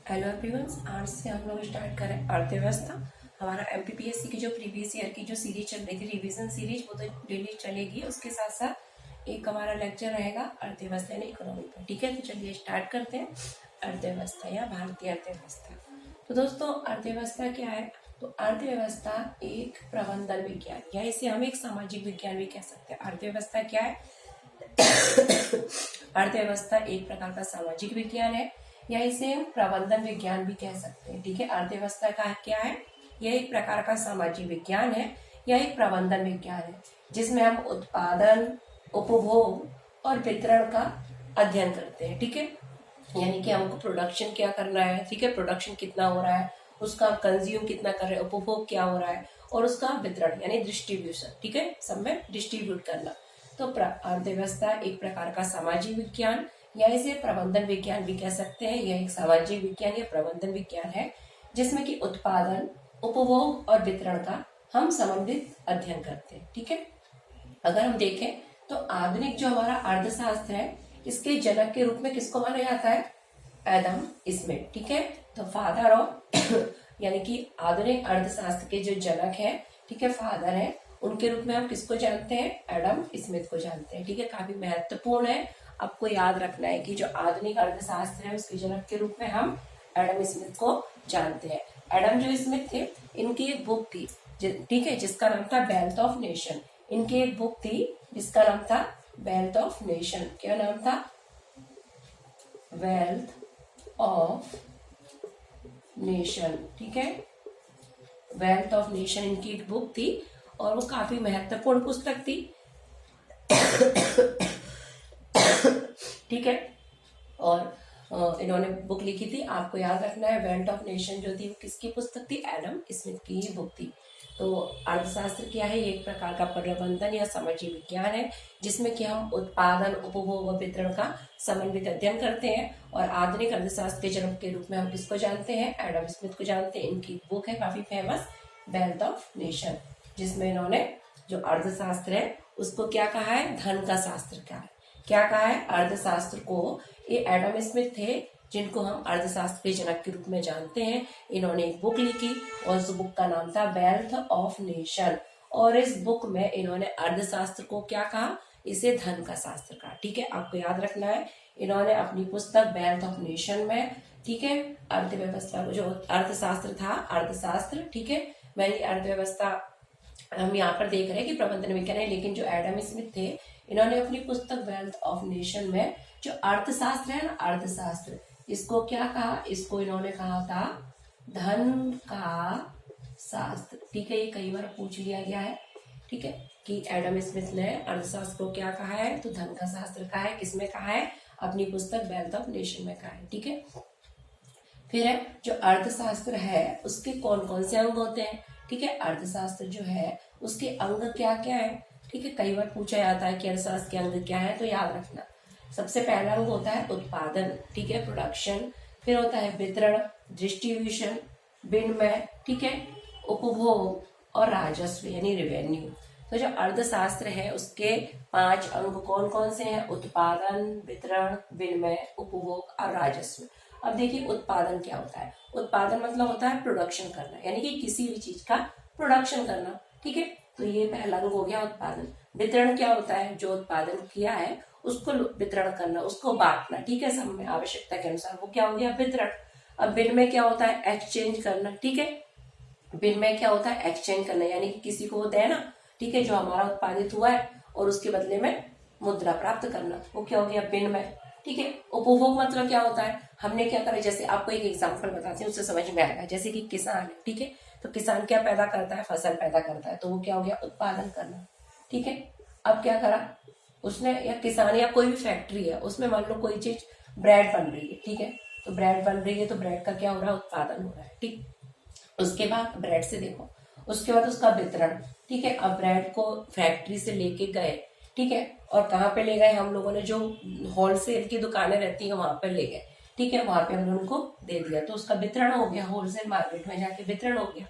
Hello everyone, आज से हम लोग स्टार्ट करें अर्थव्यवस्था। हमारा एमपीपीएससी की जो प्रीवियस ईयर की जो सीरीज चल रही थी, रिवीजन सीरीज, वो तो डेली चलेगी। उसके साथ साथ एक हमारा लेक्चर रहेगा अर्थव्यवस्था यानी इकोनॉमी पर। ठीक है, तो चलिए स्टार्ट करते हैं। अर्थव्यवस्था या भारतीय अर्थव्यवस्था। तो दोस्तों, अर्थव्यवस्था क्या है? तो अर्थव्यवस्था एक प्रबंधन विज्ञान या इसे हम एक सामाजिक विज्ञान भी कह सकते हैं। अर्थव्यवस्था क्या है? अर्थव्यवस्था एक प्रकार का सामाजिक विज्ञान है या इसे हम प्रबंधन विज्ञान भी कह सकते हैं। ठीक है, अर्थव्यवस्था का क्या है? यह एक प्रकार का सामाजिक विज्ञान है या एक प्रबंधन विज्ञान है जिसमें हम उत्पादन, उपभोग और वितरण का अध्ययन करते हैं। ठीक है, यानी कि हमको प्रोडक्शन क्या करना है, ठीक है, प्रोडक्शन कितना हो रहा है, उसका कंज्यूम कितना कर रहे हैं, उपभोग क्या हो रहा है, और उसका वितरण यानी डिस्ट्रीब्यूशन, ठीक है, सब में डिस्ट्रीब्यूट करना। तो अर्थव्यवस्था एक प्रकार का सामाजिक विज्ञान या इसे प्रबंधन विज्ञान भी कह सकते हैं। यह एक सामाजिक विज्ञान या प्रबंधन विज्ञान है जिसमें कि उत्पादन, उपभोग और वितरण का हम समन्वित अध्ययन करते हैं। ठीक है, अगर हम देखें तो आधुनिक जो हमारा अर्थशास्त्र है, इसके जनक के रूप में किसको माना जाता है? Adam Smith. ठीक है, तो फादर ऑफ यानी कि आधुनिक अर्थशास्त्र के जो जनक है, ठीक है, फादर है, उनके रूप में हम किसको जानते हैं? एडम स्मिथ को जानते हैं। ठीक है, काफी महत्वपूर्ण है, आपको याद रखना है कि जो आधुनिक अर्थशास्त्र है उसके जनक के रूप में हम एडम स्मिथ को जानते हैं। एडम जो स्मिथ थे, इनकी एक बुक थी, ठीक है, जिसका नाम था वेल्थ ऑफ नेशन। इनकी एक बुक थी जिसका नाम था वेल्थ ऑफ नेशन। क्या नाम था? Wealth of nation. ठीक है, वेल्थ ऑफ नेशन इनकी एक बुक थी और वो काफी महत्वपूर्ण पुस्तक थी। ठीक है, और इन्होंने बुक लिखी थी, आपको याद रखना है, वेल्थ ऑफ नेशन जो थी वो किसकी पुस्तक थी? एडम स्मिथ की ही बुक थी। तो अर्थशास्त्र क्या है? ये एक प्रकार का प्रबंधन या सामाजिक विज्ञान है जिसमें कि हम उत्पादन, उपभोग और वितरण का समन्वित अध्ययन करते हैं। और आधुनिक अर्थशास्त्र के जनक के रूप में हम किसको जानते हैं? एडम स्मिथ को जानते हैं। इनकी बुक है काफी फेमस, वेल्थ ऑफ नेशन, जिसमें इन्होंने जो अर्थशास्त्र है उसको क्या कहा है? धन का शास्त्र कहा है। क्या कहा है? अर्थशास्त्र को ये एडम स्मिथ थे जिनको हम अर्थशास्त्र के जनक के रूप में जानते हैं। इन्होंने एक बुक लिखी और उस बुक का नाम था वेल्थ ऑफ नेशन। और इस बुक में इन्होंने अर्थशास्त्र को क्या कहा? इसे धन का शास्त्र कहा। ठीक है, आपको याद रखना है, इन्होंने अपनी पुस्तक वेल्थ ऑफ नेशन में, ठीक है, अर्थव्यवस्था जो अर्थशास्त्र था, अर्थशास्त्र, ठीक है, वही अर्थव्यवस्था हम यहाँ पर देख रहे हैं कि प्रबंधन विज्ञान है, लेकिन जो एडम स्मिथ थे, इन्होंने अपनी पुस्तक वेल्थ ऑफ नेशन में जो अर्थशास्त्र है ना, अर्थशास्त्र, इसको क्या कहा? इसको इन्होंने कहा था धन का शास्त्र। ठीक है, ये कई बार पूछ लिया गया है, ठीक है, कि एडम स्मिथ ने अर्थशास्त्र को क्या कहा है? तो धन का शास्त्र कहा है। किसमें कहा है? अपनी पुस्तक वेल्थ ऑफ नेशन में कहा है। ठीक है, फिर है जो अर्थशास्त्र है उसके कौन कौन से अंग होते हैं? ठीक है, अर्थशास्त्र जो है उसके अंग क्या क्या है? ठीक है, कई बार पूछा जाता है कि अर्थशास्त्र के अंग क्या है, तो याद रखना, सबसे पहला अंग होता है उत्पादन, ठीक है, प्रोडक्शन। फिर होता है वितरण, डिस्ट्रीब्यूशन, विनिमय, ठीक है, उपभोग और राजस्व यानी रेवेन्यू। तो जो अर्थशास्त्र है उसके 5 अंग कौन कौन से हैं? उत्पादन, वितरण, विनिमय, उपभोग और राजस्व। अब देखिए, उत्पादन क्या होता है? उत्पादन मतलब होता है प्रोडक्शन करना, यानी कि किसी भी चीज का प्रोडक्शन करना। ठीक है, तो ये पहला अंग हो गया उत्पादन। वितरण क्या होता है? जो उत्पादन किया है उसको वितरण करना, उसको बांटना, ठीक है, सब में आवश्यकता के अनुसार, वो क्या हो गया? वितरण। अब विनिमय क्या होता है? एक्सचेंज करना। ठीक है, विनिमय क्या होता है? एक्सचेंज करना, यानी कि किसी को वो देना, ठीक है, जो हमारा उत्पादित हुआ है, और उसके बदले में मुद्रा प्राप्त करना, वो क्या हो गया? विनिमय। ठीक है, उपभोग मतलब क्या होता है? हमने क्या करा, जैसे आपको एक एग्जांपल बताती हूँ, उससे समझ में आएगा। जैसे कि किसान है, ठीक है, तो किसान क्या पैदा करता है? फसल पैदा करता है, तो वो क्या हो गया? उत्पादन करना। ठीक है, अब क्या करा उसने, या किसान या कोई भी फैक्ट्री है, उसमें मान लो कोई चीज ब्रेड बन रही है, ठीक है, तो ब्रेड बन रही है, तो ब्रेड का क्या हो रहा है? उत्पादन हो रहा है। ठीक, उसके बाद ब्रेड से देखो, उसके बाद उसका वितरण। ठीक है, अब ब्रेड को फैक्ट्री से लेके गए, ठीक है, और कहाँ पे ले गए? हम लोगों ने जो होलसेल की दुकानें रहती है वहां पर ले गए, ठीक है, वहां पे हमने उनको दे दिया, तो उसका वितरण हो गया, होलसेल मार्केट में जाके वितरण हो गया।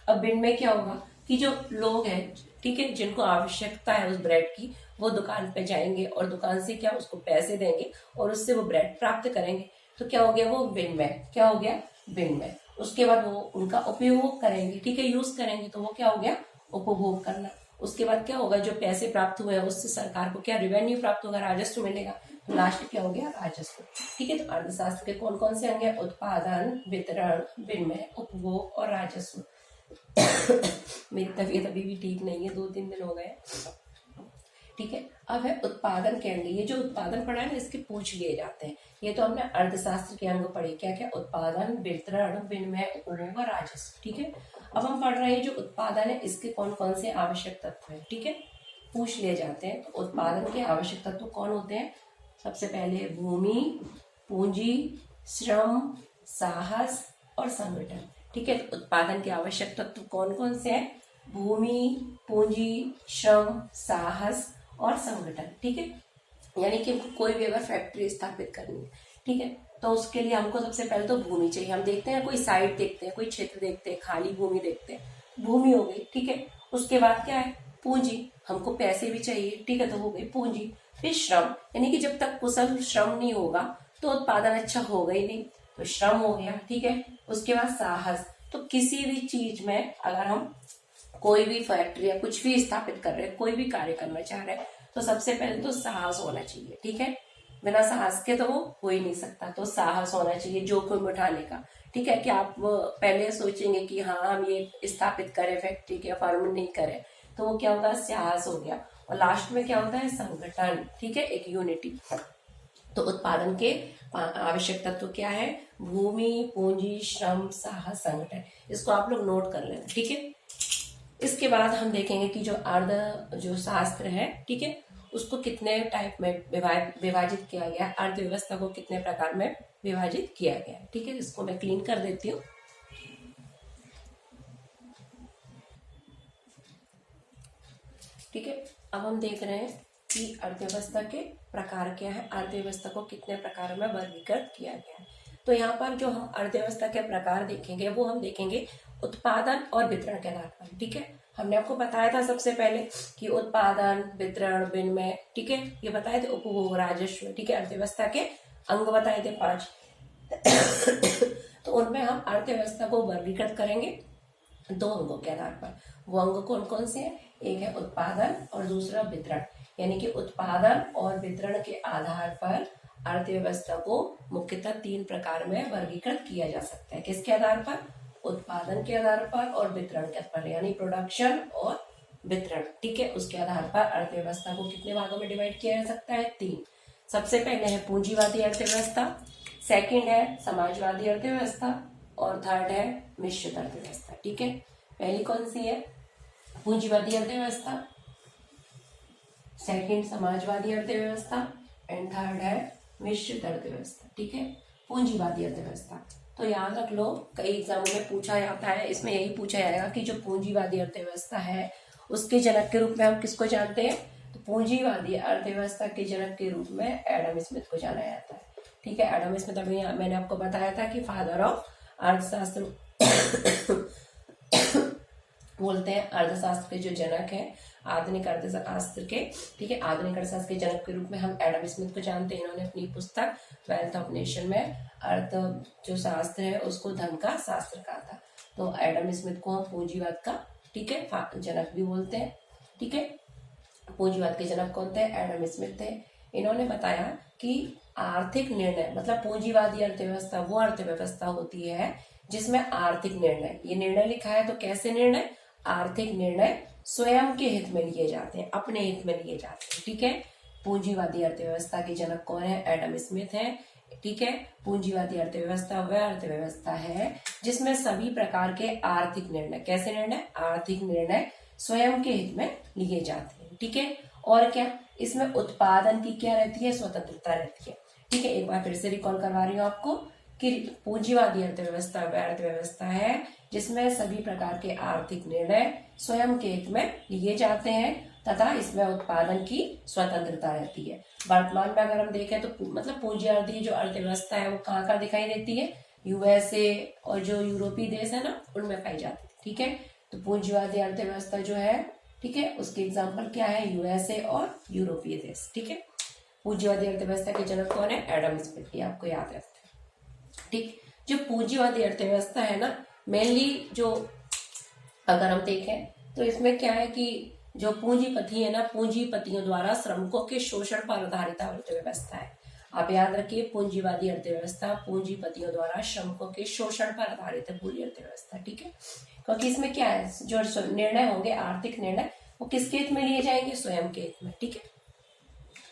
अब विनिमय क्या होगा कि जो लोग हैं, ठीक है, जिनको आवश्यकता है उस ब्रेड की, वो दुकान पे जाएंगे और दुकान से क्या उसको पैसे देंगे और उससे वो ब्रेड प्राप्त करेंगे। तो क्या हो गया वो विनिमय, क्या हो गया विनिमय। उसके बाद वो उनका उपयोग करेंगे, ठीक है, यूज करेंगे, तो वो क्या हो गया उपभोग करना। उसके बाद क्या होगा, जो पैसे प्राप्त हुए हैं उससे सरकार को क्या रेवेन्यू प्राप्त होगा, राजस्व मिलेगा, तो लास्ट क्या हो गया राजस्व। ठीक है, तो अर्थशास्त्र के कौन कौन से अंग है, उत्पादन, वितरण, विनिमय, उपभोग और राजस्व। मेरी तबीयत अभी भी ठीक नहीं है, 2-3 दिन हो गए। ठीक है, अब है उत्पादन के अंग। ये जो उत्पादन पढ़ा है ना, इसके पूछ लिए जाते हैं। ये तो हमने अर्थशास्त्र के अंग पढ़े, क्या क्या, उत्पादन, वितरण, विनिमय, उपभोग और राजस्व। ठीक है, अब हम पढ़ रहे हैं जो उत्पादन है इसके कौन कौन से आवश्यक तत्व है। ठीक है, पूछ लिए जाते हैं। तो उत्पादन के आवश्यक तत्व कौन होते हैं, सबसे पहले भूमि, पूंजी, श्रम, साहस और संगठन। ठीक है, तो उत्पादन के आवश्यक तत्व कौन कौन से हैं, भूमि, पूंजी, श्रम, साहस और संगठन। ठीक है, यानी कि कोई भी अगर फैक्ट्री स्थापित करनी है, ठीक है, तो उसके लिए हमको सबसे पहले तो भूमि चाहिए। हम देखते हैं कोई साइट देखते हैं, कोई क्षेत्र देखते हैं, खाली भूमि देखते हैं, भूमि हो गई। ठीक है, उसके बाद क्या है, पूंजी, हमको पैसे भी चाहिए। ठीक है, तो हो गई पूंजी। फिर श्रम, यानी कि जब तक कुशल श्रम नहीं होगा तो उत्पादन अच्छा होगा ही नहीं, तो श्रम हो गया। ठीक है, उसके बाद साहस, तो किसी भी चीज में अगर हम कोई भी फैक्ट्री या कुछ भी स्थापित कर रहे हैं, कोई भी कार्य करना चाह रहे हैं, तो सबसे पहले तो साहस होना चाहिए। ठीक है, बिना साहस के तो वो हो ही नहीं सकता, तो साहस होना चाहिए जोखिम उठाने का। ठीक है, कि आप पहले सोचेंगे कि हाँ हम ये स्थापित करें फैक्ट्री के, फर्म नहीं करें, तो वो क्या होगा, साहस हो गया। और लास्ट में क्या होता है, संगठन। ठीक है, एक यूनिटी। तो उत्पादन के आवश्यक तत्व क्या है, भूमि, पूंजी, श्रम, साहस, संगठन। इसको आप लोग नोट कर लेना। ठीक है, इसके बाद हम देखेंगे कि जो अर्ध जो शास्त्र है, ठीक है, उसको कितने टाइप में विभाजित किया गया है, अर्थव्यवस्था को कितने प्रकार में विभाजित किया गया है। ठीक है, इसको मैं क्लीन कर देती हूँ। ठीक है, अब हम देख रहे हैं कि अर्थव्यवस्था के प्रकार क्या है, अर्थव्यवस्था को कितने प्रकार में वर्गीकृत किया गया है। तो यहाँ पर जो हम अर्थव्यवस्था के प्रकार देखेंगे वो हम देखेंगे उत्पादन और वितरण के आधार पर। ठीक है, हमने आपको बताया था सबसे पहले कि उत्पादन, वितरण, विनिमय, ठीक है, ये बताए थे, उपभोग, राजस्व। ठीक है, अर्थव्यवस्था के अंग बताए थे 5। तो उनमें हम अर्थव्यवस्था को वर्गीकृत करेंगे 2 अंगों के आधार पर। वो अंग कौन कौन से हैं, एक है उत्पादन और दूसरा वितरण। यानी कि उत्पादन और वितरण के आधार पर अर्थव्यवस्था को मुख्यतः 3 प्रकार में वर्गीकृत किया जा सकता है। किसके आधार पर, उत्पादन के आधार पर और वितरण के आधार पर, यानी प्रोडक्शन और वितरण। ठीक है, उसके आधार पर अर्थव्यवस्था को कितने भागों में डिवाइड किया जा सकता है, 3। सबसे पहले है पूंजीवादी अर्थव्यवस्था, सेकंड है समाजवादी अर्थव्यवस्था और थर्ड है मिश्रित अर्थव्यवस्था। ठीक है, पहली कौन सी है, पूंजीवादी अर्थव्यवस्था, सेकंड समाजवादी अर्थव्यवस्था एंड थर्ड है मिश्रित अर्थव्यवस्था। ठीक है, पूंजीवादी अर्थव्यवस्था। तो याद रख लो, कई एग्जामों में पूछा जाता है, इसमें यही पूछा जाएगा कि जो पूंजीवादी अर्थव्यवस्था है उसके जनक के रूप में हम किसको जानते हैं, तो पूंजीवादी अर्थव्यवस्था के जनक के रूप में एडम स्मिथ को जाना जाता है। ठीक है, एडम स्मिथ अभी मैंने आपको बताया था कि फादर ऑफ अर्थशास्त्र बोलते हैं, अर्थशास्त्र के जो जनक है, आधुनिक अर्थशास्त्र के, ठीक है, आधुनिक अर्थशास्त्र के जनक के रूप में हम एडम स्मिथ को जानते हैं। इन्होंने अपनी पुस्तक वेल्थ ऑफ नेशन में अर्थ जो शास्त्र है उसको धन का शास्त्र कहा था। तो एडम स्मिथ को हम पूंजीवाद का, ठीक है, जनक भी बोलते हैं। ठीक है, पूंजीवाद के जनक कौन थे, एडम स्मिथ थे। इन्होंने बताया कि आर्थिक निर्णय, मतलब पूंजीवादी अर्थव्यवस्था वो अर्थव्यवस्था होती है जिसमें आर्थिक निर्णय, ये निर्णय लिखा है तो कैसे निर्णय, आर्थिक निर्णय स्वयं के हित में लिए जाते हैं, अपने हित में लिए जाते हैं। ठीक है, पूंजीवादी अर्थव्यवस्था के जनक कौन है, एडम स्मिथ है। ठीक है, पूंजीवादी अर्थव्यवस्था वह अर्थव्यवस्था है जिसमें सभी प्रकार के आर्थिक निर्णय, कैसे निर्णय, आर्थिक निर्णय स्वयं के हित में लिए जाते हैं। ठीक है, और क्या, इसमें उत्पादन की क्या रहती है, स्वतंत्रता रहती है। ठीक है, एक बार फिर से रिकॉल करवा रही हूँ आपको कि पूंजीवादी अर्थव्यवस्था वह अर्थव्यवस्था है जिसमें सभी प्रकार के आर्थिक निर्णय स्वयं के हित में लिए जाते हैं तथा इसमें उत्पादन की स्वतंत्रता रहती है। वर्तमान में अगर हम देखें तो मतलब पूंजीवादी जो अर्थव्यवस्था है वो कहाँ दिखाई देती है, यूएसए और जो यूरोपीय देश है ना, उनमें पाई जाती है। ठीक है, तो पूंजीवादी अर्थव्यवस्था जो है, ठीक है, उसके एग्जाम्पल क्या है, यूएसए और यूरोपीय देश। ठीक है, पूंजीवादी अर्थव्यवस्था के जनक कौन है, एडम स्मिथ, आपको याद रखते हैं। ठीक। जो पूंजीवादी अर्थव्यवस्था है ना, मेनली जो अगर हम देखें तो इसमें क्या है कि जो पूंजीपति है ना, पूंजीपतियों द्वारा श्रमिकों के शोषण पर आधारित अर्थव्यवस्था है। आप याद रखिए, पूंजीवादी अर्थव्यवस्था पूंजीपतियों द्वारा श्रमिकों के शोषण पर आधारित है पूरी अर्थव्यवस्था, ठीक है। क्योंकि इसमें क्या है, जो निर्णय होंगे आर्थिक निर्णय, वो किसके हित में लिए जाएंगे, स्वयं के हित में, ठीक है।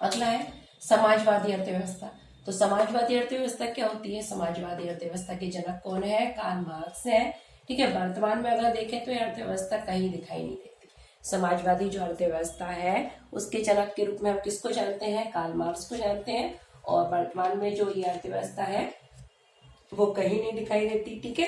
अगला है समाजवादी अर्थव्यवस्था। तो समाजवादी अर्थव्यवस्था क्या होती है, समाजवादी अर्थव्यवस्था के जनक कौन है, कार्ल मार्क्स है, ठीक है। वर्तमान में अगर देखें तो ये अर्थव्यवस्था कहीं दिखाई नहीं देती। समाजवादी जो अर्थव्यवस्था है उसके जनक के रूप में हम किसको जानते हैं, कार्ल मार्क्स को जानते हैं। और वर्तमान में जो ये अर्थव्यवस्था है वो कहीं नहीं दिखाई देती, ठीक है।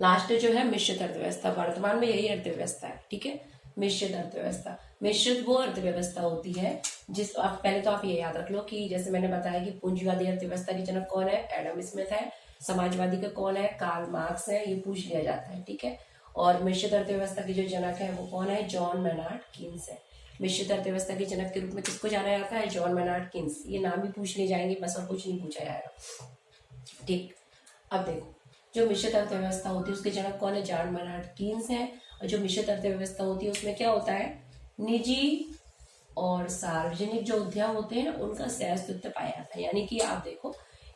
लास्ट जो है मिश्रित अर्थव्यवस्था, वर्तमान में यही अर्थव्यवस्था है, ठीक है। मिश्रित अर्थव्यवस्था, मिश्रित वो अर्थव्यवस्था होती है जिस आप पहले तो आप ये याद रख लो कि जैसे मैंने बताया कि पूंजीवादी अर्थव्यवस्था के जनक कौन है, एडम स्मिथ है। समाजवादी का कौन है, कार्ल मार्क्स है, ये पूछ लिया जाता है, ठीक है। और मिश्रित अर्थव्यवस्था के जो जनक है वो कौन है, जॉन मेनार्ड कीन्स है। मिश्रित अर्थव्यवस्था के जनक के रूप में किसको जाना जाता है, जॉन मेनार्ड कीन्स। ये नाम भी पूछ लिए जाएंगे बस, और कुछ नहीं पूछा जाएगा, ठीक। अब देखो, जो मिश्रित अर्थव्यवस्था होती है उसके जनक कौन है, जॉन मेनार्ड कीन्स है। और जो मिश्रित अर्थव्यवस्था होती है उसमें क्या होता है, निजी और सार्वजनिक जो उद्यम होते हैं ना उनका सहअस्तित्व पाया जाता है। यानी कि आप देखो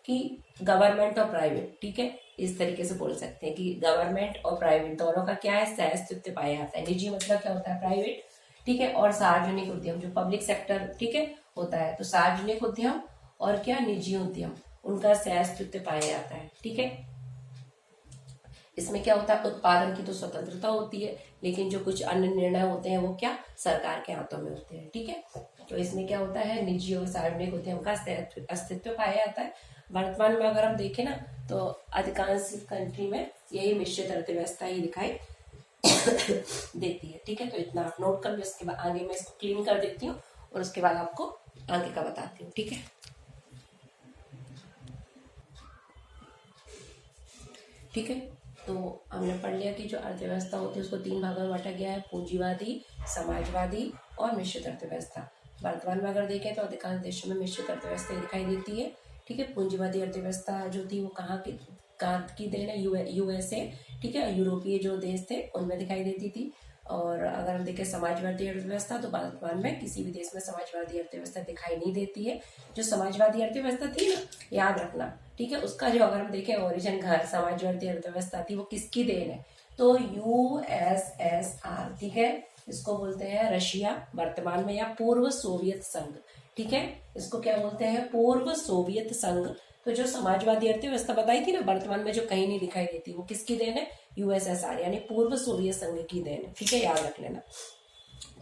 कि गवर्नमेंट और प्राइवेट, ठीक है, इस तरीके से बोल सकते हैं कि गवर्नमेंट और प्राइवेट दोनों का क्या है, सहअस्तित्व पाया जाता है। निजी मतलब क्या होता है, प्राइवेट, ठीक है। और सार्वजनिक उद्यम जो पब्लिक सेक्टर, ठीक है, होता है। तो सार्वजनिक उद्यम और क्या, निजी उद्यम, उनका सहअस्तित्व पाया जाता है, ठीक है। इसमें क्या होता है, उत्पादन की तो स्वतंत्रता होती है, लेकिन जो कुछ अन्य निर्णय होते हैं वो क्या, सरकार के हाथों में होते हैं, ठीक है। तो इसमें क्या होता है, निजी और सार्वजनिक उद्यम का अस्तित्व पाया जाता है। वर्तमान में अगर हम देखें ना तो अधिकांश कंट्री में यही मिश्रित अर्थव्यवस्था ही दिखाई देती है, ठीक है। तो इतना आप नोट कर लो, इसके बाद आगे मैं इसको क्लीन कर देती हूँ और उसके बाद आपको आगे का बताती हूँ, ठीक है। ठीक है, तो हमने पढ़ लिया कि जो अर्थव्यवस्था होती है उसको 3 भागों में बांटा गया है, पूंजीवादी, समाजवादी और मिश्रित अर्थव्यवस्था। वर्तमान में अगर देखें तो अधिकांश देशों में मिश्रित अर्थव्यवस्था दिखाई देती है, ठीक है। पूंजीवादी अर्थव्यवस्था जो थी वो कहाँ की देन है, यूएसए, ठीक है, यूरोपीय जो देश थे उनमें दिखाई देती थी। और अगर हम देखें समाजवादी अर्थव्यवस्था, तो वर्तमान में किसी भी देश में समाजवादी अर्थव्यवस्था दिखाई नहीं देती है। जो समाजवादी अर्थव्यवस्था थी ना, याद रखना, ठीक है, उसका जो अगर हम देखें ओरिजिन घर समाजवादी अर्थव्यवस्था थी वो किसकी देन है, तो यूएसएसआर, ठीक है, इसको बोलते हैं रशिया वर्तमान में, या पूर्व सोवियत संघ, ठीक है, इसको क्या बोलते हैं, पूर्व सोवियत संघ। तो जो समाजवादी अर्थव्यवस्था बताई थी ना वर्तमान में जो कहीं नहीं दिखाई देती, वो किसकी देन है, यूएसएसआर यानी पूर्व सोवियत संघ की देन है, ठीक है, याद रख लेना,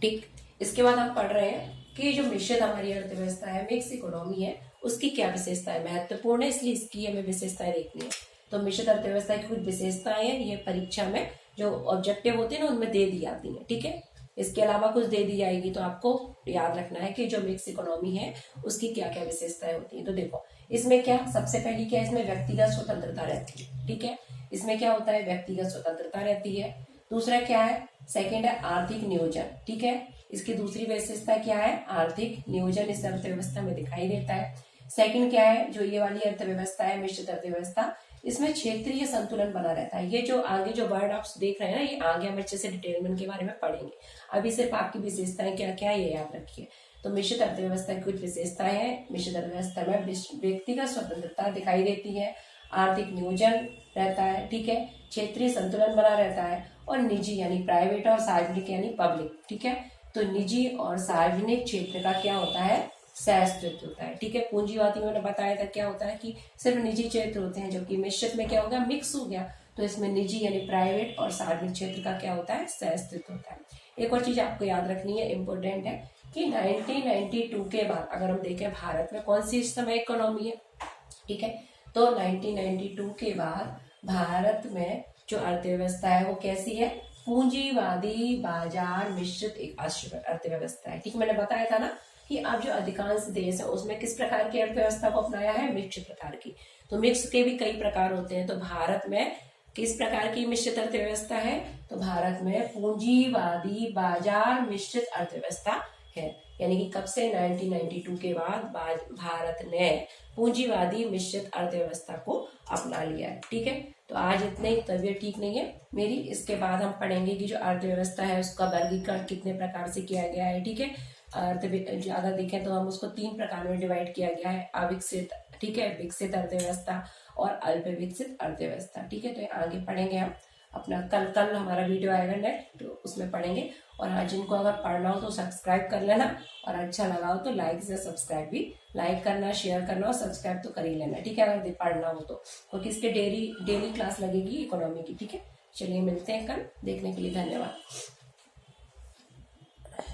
ठीक। इसके बाद हम पढ़ रहे हैं कि जो मिश्रित हमारी अर्थव्यवस्था है, मिक्स इकोनॉमी है, उसकी क्या विशेषता है, महत्वपूर्ण है, इसलिए इसकी हमें विशेषताएं देखनी है। तो मिश्रित अर्थव्यवस्था की कुछ विशेषताएं हैं, ये परीक्षा में जो ऑब्जेक्टिव होते हैं ना उनमें दे दी जाती है, ठीक है। इसके अलावा कुछ दे दी जाएगी, तो आपको याद रखना है कि जो मिक्स इकोनॉमी है उसकी क्या क्या विशेषताएं होती है। तो देखो, इसमें क्या, सबसे पहली क्या, इसमें व्यक्तिगत स्वतंत्रता रहती है, ठीक है, इसमें क्या होता है, व्यक्तिगत स्वतंत्रता रहती है। दूसरा क्या है, सेकंड है आर्थिक नियोजन, ठीक है, इसकी दूसरी विशेषता क्या है, आर्थिक नियोजन इस अर्थव्यवस्था में दिखाई देता है। सेकंड क्या है, जो ये वाली अर्थव्यवस्था है मिश्रित अर्थव्यवस्था, इसमें क्षेत्रीय संतुलन बना रहता है। ये जो आगे जो वर्ड आप देख रहे हैं ना, ये आगे हम अच्छे से डिटेल में इनके बारे में पढ़ेंगे। अभी सिर्फ आपकी विशेषताएं क्या क्या है ये याद रखिए। तो मिश्रित अर्थव्यवस्था की कुछ विशेषताएं हैं, मिश्रित अर्थव्यवस्था में व्यक्तिगत स्वतंत्रता दिखाई देती है, आर्थिक नियोजन रहता है, ठीक है, क्षेत्रीय संतुलन बना रहता है, और निजी यानी प्राइवेट और सार्वजनिक यानी पब्लिक, ठीक है। तो निजी और सार्वजनिक क्षेत्र का क्या होता है, सहअस्तित्व होता है, ठीक है। पूंजीवादी मैंने बताया था क्या होता है कि सिर्फ निजी क्षेत्र होते हैं, जबकि मिश्रित में क्या हो गया, मिक्स हो गया, तो इसमें निजी यानी प्राइवेट और सार्वजनिक क्षेत्र का क्या होता है, सहअस्तित्व होता है। एक और चीज आपको याद रखनी है, इंपोर्टेंट है कि 1992 के बाद अगर हम देखें भारत में कौन सी इस समय इकोनॉमी है, ठीक है, तो 1992 के बाद भारत में जो अर्थव्यवस्था है वो कैसी है, पूंजीवादी बाजार मिश्रित एक अर्थव्यवस्था है, ठीक। मैंने बताया था ना कि अब जो अधिकांश देश है उसमें किस प्रकार की अर्थव्यवस्था को अपनाया है, मिक्स प्रकार की। तो मिक्स के भी कई प्रकार होते हैं, तो भारत में किस प्रकार की मिश्रित अर्थव्यवस्था है, तो भारत में पूंजीवादी बाजार मिश्रित अर्थव्यवस्था है। यानी कि कब से, 1992 के बाद भारत ने पूंजीवादी मिश्रित अर्थव्यवस्था को अपना लिया है। ठीक है, तो आज इतने, तबीयत ठीक नहीं है मेरी। इसके बाद हम पढ़ेंगे कि जो अर्थव्यवस्था है उसका वर्गीकरण कितने प्रकार से किया गया है। ठीक है, ज्यादा देखें तो हम उसको 3 प्रकार में डिवाइड किया गया है, अविकसित, ठीक है, विकसित अर्थव्यवस्था और अल्प विकसित अर्थव्यवस्था। ठीक है, तो आगे पढ़ेंगे हम अपना, कल हमारा वीडियो आएगा नेक्स्ट, तो उसमें पढ़ेंगे। और हाँ, जिनको अगर पढ़ना हो तो सब्सक्राइब कर लेना, और अच्छा लगा हो तो लाइक से सब्सक्राइब भी, लाइक करना, शेयर करना और सब्सक्राइब तो कर ही लेना। ठीक है, अगर पढ़ना हो तो, क्योंकि इसके डेली क्लास लगेगी इकोनॉमी की। ठीक है, चलिए मिलते हैं कल, देखने के लिए धन्यवाद।